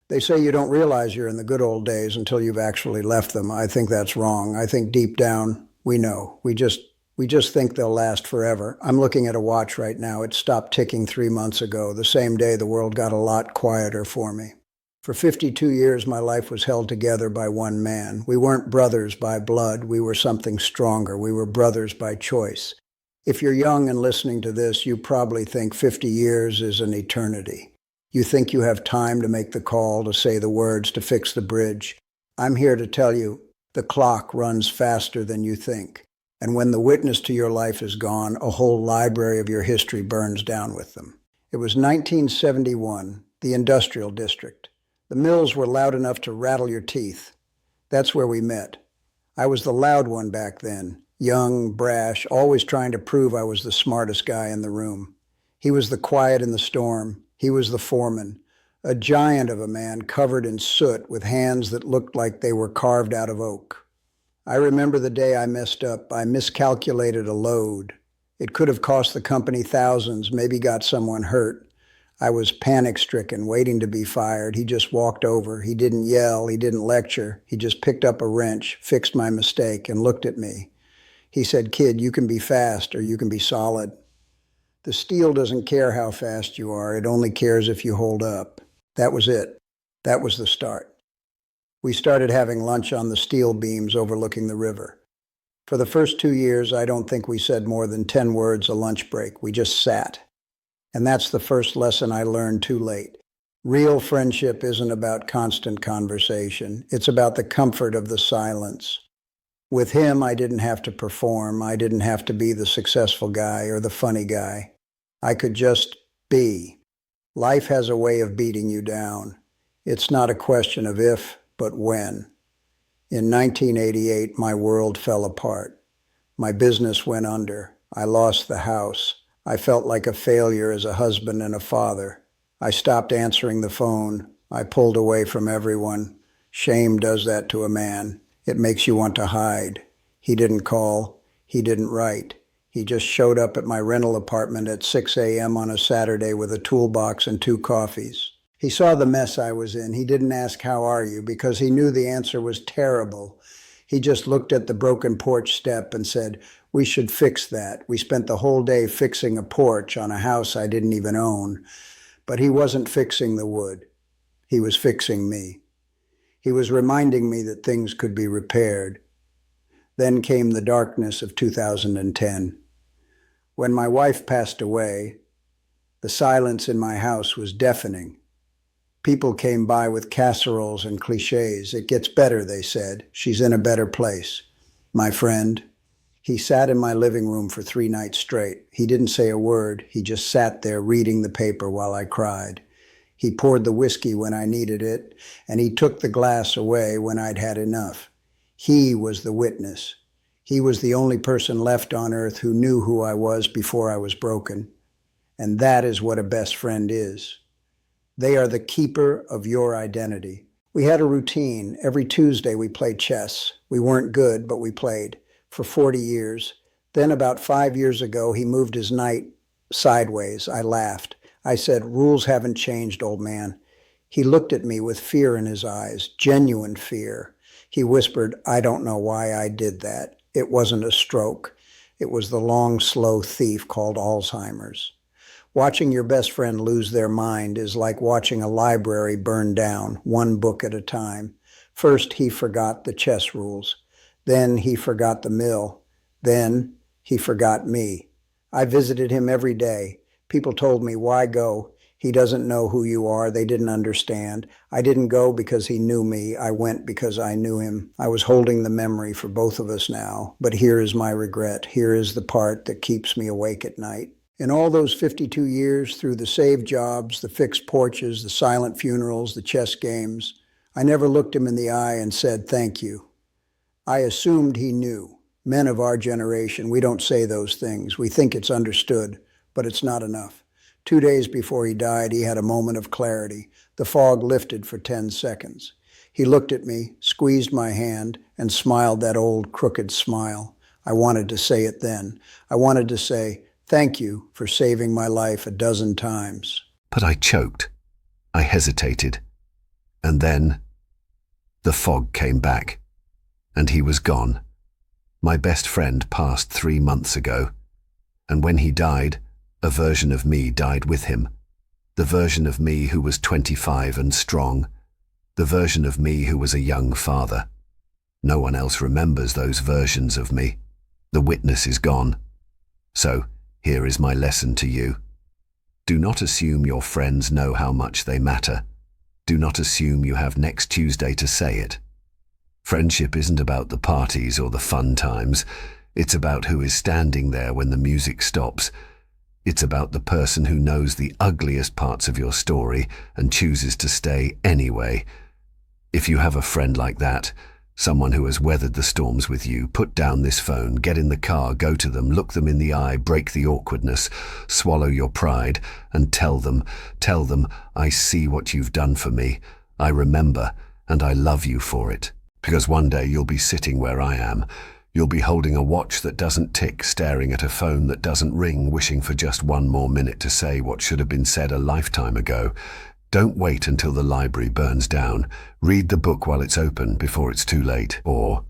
They say you don't realize you're in the good old days until you've actually left them. I think that's wrong. I think deep down we know. We just think they'll last forever. I'm looking at a watch right now. It stopped ticking 3 months ago, the same day the world got a lot quieter for me. For 52 years, my life was held together by one man. We weren't brothers by blood. We were something stronger. We were brothers by choice. If you're young and listening to this, you probably think 50 years is an eternity. You think you have time to make the call, to say the words, to fix the bridge. I'm here to tell you, the clock runs faster than you think. And when the witness to your life is gone, a whole library of your history burns down with them. It was 1971, the industrial district. The mills were loud enough to rattle your teeth. That's where we met. I was the loud one back then, young, brash, always trying to prove I was the smartest guy in the room. He was the quiet in the storm. He was the foreman, a giant of a man covered in soot with hands that looked like they were carved out of oak. I remember the day I messed up. I miscalculated a load. It could have cost the company thousands, maybe got someone hurt. I was panic-stricken, waiting to be fired. He just walked over. He didn't yell. He didn't lecture. He just picked up a wrench, fixed my mistake, and looked at me. He said, "Kid, you can be fast or you can be solid. The steel doesn't care how fast you are. It only cares if you hold up." That was it. That was the start. We started having lunch on the steel beams overlooking the river. For the first 2 years, I don't think we said more than 10 words a lunch break. We just sat. And that's the first lesson I learned too late. Real friendship isn't about constant conversation. It's about the comfort of the silence. With him, I didn't have to perform. I didn't have to be the successful guy or the funny guy. I could just be. Life has a way of beating you down. It's not a question of if, but when. In 1988, my world fell apart. My business went under. I lost the house. I felt like a failure as a husband and a father. I stopped answering the phone. I pulled away from everyone. Shame does that to a man. It makes you want to hide. He didn't call. He didn't write. He just showed up at my rental apartment at 6 a.m. on a Saturday with a toolbox and 2 coffees. He saw the mess I was in. He didn't ask, "How are you?" because he knew the answer was terrible. He just looked at the broken porch step and said, "We should fix that." We spent the whole day fixing a porch on a house I didn't even own. But he wasn't fixing the wood. He was fixing me. He was reminding me that things could be repaired. Then came the darkness of 2010. When my wife passed away, the silence in my house was deafening. People came by with casseroles and cliches. "It gets better," they said. "She's in a better place." My friend, he sat in my living room for 3 nights straight. He didn't say a word. He just sat there reading the paper while I cried. He poured the whiskey when I needed it, and he took the glass away when I'd had enough. He was the witness. He was the only person left on earth who knew who I was before I was broken. And that is what a best friend is. They are the keeper of your identity. We had a routine. Every Tuesday we played chess. We weren't good, but we played for 40 years. Then about 5 years ago, he moved his knight sideways. I laughed. I said, "Rules haven't changed, old man." He looked at me with fear in his eyes, genuine fear. He whispered, "I don't know why I did that. It wasn't a stroke. It was the long, slow thief called Alzheimer's." Watching your best friend lose their mind is like watching a library burn down, one book at a time. First, he forgot the chess rules. Then he forgot the mill. Then he forgot me. I visited him every day. People told me, "Why go? He doesn't know who you are." They didn't understand. I didn't go because he knew me. I went because I knew him. I was holding the memory for both of us now. But here is my regret. Here is the part that keeps me awake at night. In all those 52 years, through the saved jobs, the fixed porches, the silent funerals, the chess games, I never looked him in the eye and said, "Thank you." I assumed he knew. Men of our generation, we don't say those things. We think it's understood, but it's not enough. 2 days before he died, he had a moment of clarity. The fog lifted for 10 seconds. He looked at me, squeezed my hand, and smiled that old crooked smile. I wanted to say it then. I wanted to say, "Thank you for saving my life a dozen times." But I choked. I hesitated. And then the fog came back, and he was gone. My best friend passed 3 months ago, and when he died, a version of me died with him. The version of me who was 25 and strong. The version of me who was a young father. No one else remembers those versions of me. The witness is gone. So, here is my lesson to you. Do not assume your friends know how much they matter. Do not assume you have next Tuesday to say it. Friendship isn't about the parties or the fun times. It's about who is standing there when the music stops. It's about the person who knows the ugliest parts of your story and chooses to stay anyway. If you have a friend like that, someone who has weathered the storms with you, put down this phone, get in the car, go to them, look them in the eye, break the awkwardness, swallow your pride, and tell them, I see what you've done for me. I remember, and I love you for it. Because one day you'll be sitting where I am. You'll be holding a watch that doesn't tick, staring at a phone that doesn't ring, wishing for just one more minute to say what should have been said a lifetime ago. Don't wait until the library burns down. Read the book while it's open before it's too late. Or